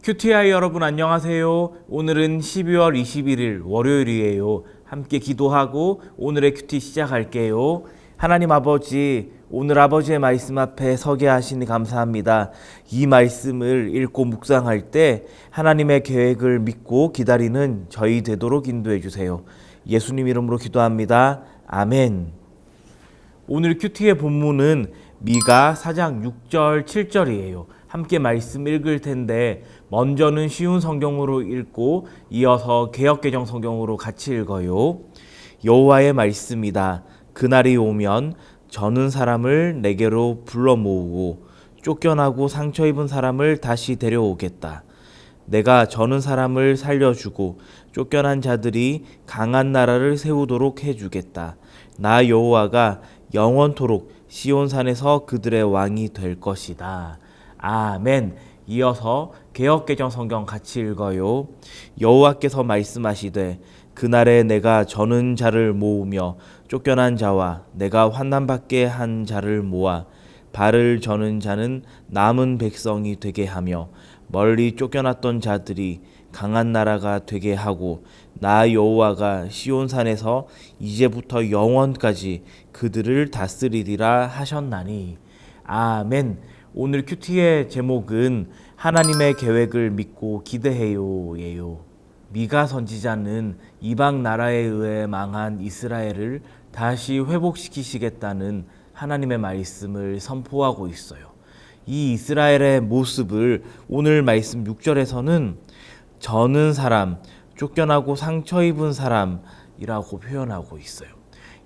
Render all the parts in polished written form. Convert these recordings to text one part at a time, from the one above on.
QTI 여러분 안녕하세요. 오늘은 12월 21일 월요일이에요. 함께 기도하고 오늘의 큐티 시작할게요. 하나님 아버지, 오늘 아버지의 말씀 앞에 서게 하시니 감사합니다. 이 말씀을 읽고 묵상할 때 하나님의 계획을 믿고 기다리는 저희 되도록 인도해 주세요. 예수님 이름으로 기도합니다. 아멘. 오늘 큐티의 본문은 미가 4장 6절 7절이에요. 함께 말씀 읽을 텐데 먼저는 쉬운 성경으로 읽고 이어서 개역개정 성경으로 같이 읽어요. 여호와의 말씀이다. 그날이 오면 저는 사람을 내게로 불러 모으고 쫓겨나고 상처 입은 사람을 다시 데려오겠다. 내가 저는 사람을 살려주고 쫓겨난 자들이 강한 나라를 세우도록 해주겠다. 나 여호와가 영원토록 시온산에서 그들의 왕이 될 것이다. 아멘. 이어서 개역개정 성경 같이 읽어요. 여호와께서 말씀하시되 그날에 내가 저는 자를 모으며 쫓겨난 자와 내가 환난받게 한 자를 모아 발을 저는 자는 남은 백성이 되게 하며 멀리 쫓겨났던 자들이 강한 나라가 되게 하고 나 여호와가 시온산에서 이제부터 영원까지 그들을 다스리리라 하셨나니. 아멘. 오늘 큐티의 제목은 하나님의 계획을 믿고 기대해요예요. 미가 선지자는 이방 나라에 의해 망한 이스라엘을 다시 회복시키시겠다는 하나님의 말씀을 선포하고 있어요. 이 이스라엘의 모습을 오늘 말씀 6절에서는 저는 사람, 쫓겨나고 상처 입은 사람이라고 표현하고 있어요.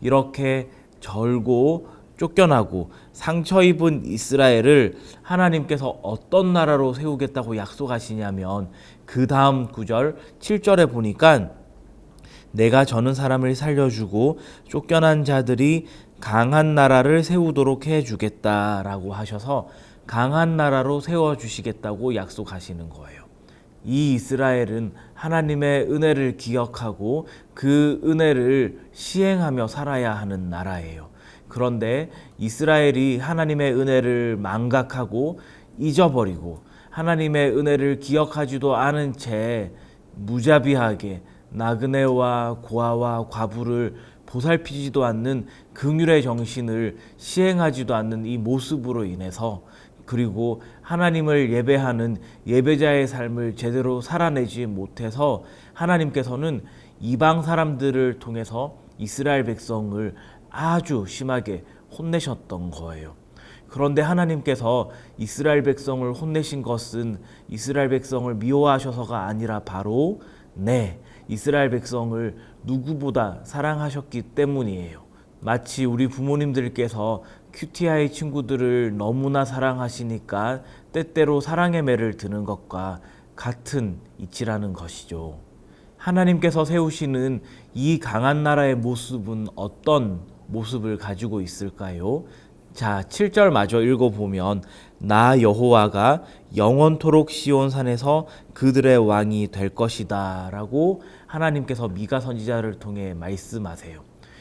이렇게 절고 쫓겨나고 상처 입은 이스라엘을 하나님께서 어떤 나라로 세우겠다고 약속하시냐면 그 다음 구절 7절에 보니까 내가 저는 사람을 살려주고 쫓겨난 자들이 강한 나라를 세우도록 해주겠다라고 하셔서 강한 나라로 세워주시겠다고 약속하시는 거예요. 이 이스라엘은 하나님의 은혜를 기억하고 그 은혜를 시행하며 살아야 하는 나라예요. 그런데 이스라엘이 하나님의 은혜를 망각하고 잊어버리고 하나님의 은혜를 기억하지도 않은 채 무자비하게 나그네와 고아와 과부를 보살피지도 않는 긍휼의 정신을 시행하지도 않는 이 모습으로 인해서, 그리고 하나님을 예배하는 예배자의 삶을 제대로 살아내지 못해서 하나님께서는 이방 사람들을 통해서 이스라엘 백성을 아주 심하게 혼내셨던 거예요. 그런데 하나님께서 이스라엘 백성을 혼내신 것은 이스라엘 백성을 미워하셔서가 아니라 바로 이스라엘 백성을 누구보다 사랑하셨기 때문이에요. 마치 우리 부모님들께서 QTI 친구들을 너무나 사랑하시니까 때때로 사랑의 매를 드는 것과 같은 이치라는 것이죠. 하나님께서 세우시는 이 강한 나라의 모습은 어떤 모습을 가지고 있을까요? 자, 7절 마저 읽어보면 나 여호와가 영원토록 시온산에서 그들의 왕이 될 것이다 라고 하나님께서 미가 선지자를 통해 말씀하세요.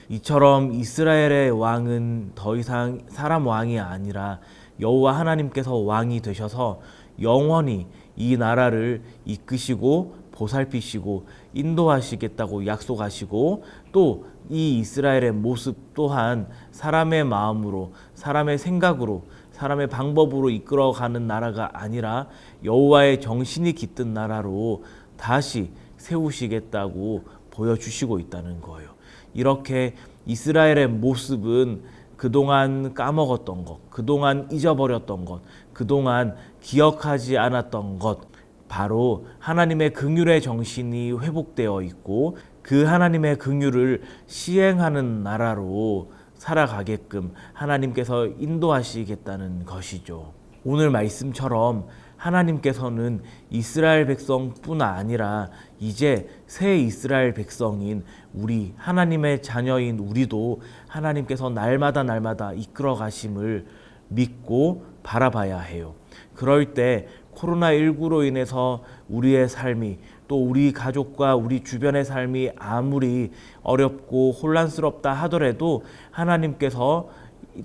이처럼 이스라엘의 왕은 더 이상 사람 왕이 아니라 여호와 하나님께서 왕이 되셔서 영원히 이 나라를 이끄시고 보살피시고 인도하시겠다고 약속하시고, 또 이 이스라엘의 모습 또한 사람의 마음으로, 사람의 생각으로, 사람의 방법으로 이끌어가는 나라가 아니라 여호와의 정신이 깃든 나라로 다시 세우시겠다고 보여주시고 있다는 거예요. 이렇게 이스라엘의 모습은 그동안 까먹었던 것, 그동안 잊어버렸던 것, 그동안 기억하지 않았던 것, 바로 하나님의 긍휼의 정신이 회복되어 있고 그 하나님의 긍휼을 시행하는 나라로 살아가게끔 하나님께서 인도하시겠다는 것이죠. 오늘 말씀처럼 하나님께서는 이스라엘 백성뿐 아니라 이제 새 이스라엘 백성인 우리, 하나님의 자녀인 우리도 하나님께서 날마다 이끌어 가심을 믿고 바라봐야 해요. 그럴 때 코로나19로 인해서 우리의 삶이, 또 우리 가족과 우리 주변의 삶이 아무리 어렵고 혼란스럽다 하더라도 하나님께서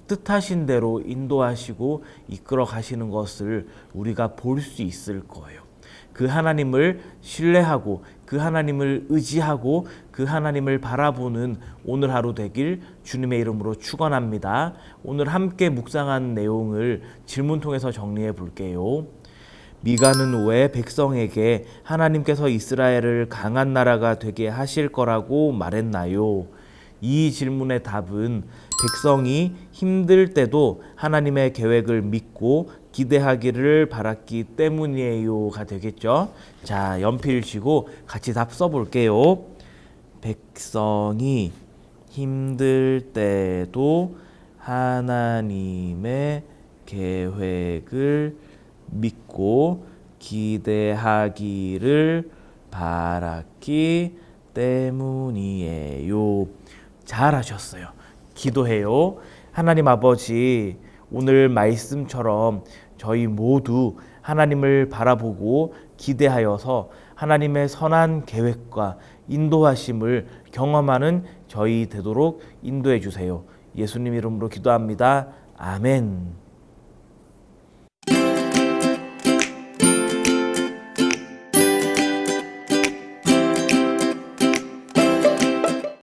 뜻하신 대로 인도하시고 이끌어 가시는 것을 우리가 볼 수 있을 거예요. 그 하나님을 신뢰하고 그 하나님을 의지하고 그 하나님을 바라보는 오늘 하루 되길 주님의 이름으로 축원합니다. 오늘 함께 묵상한 내용을 질문 통해서 정리해 볼게요. 미가는 왜 백성에게 하나님께서 이스라엘을 강한 나라가 되게 하실 거라고 말했나요? 이 질문의 답은 백성이 힘들 때도 하나님의 계획을 믿고 기대하기를 바랐기 때문이에요가 되겠죠. 자, 연필 쥐고 같이 답 써볼게요. 백성이 힘들 때도 하나님의 계획을 믿고 기대하기를 바랐기 때문이에요. 잘하셨어요. 기도해요. 하나님 아버지, 오늘 말씀처럼 저희 모두 하나님을 바라보고 기대하여서 하나님의 선한 계획과 인도하심을 경험하는 저희 되도록 인도해 주세요. 예수님 이름으로 기도합니다. 아멘.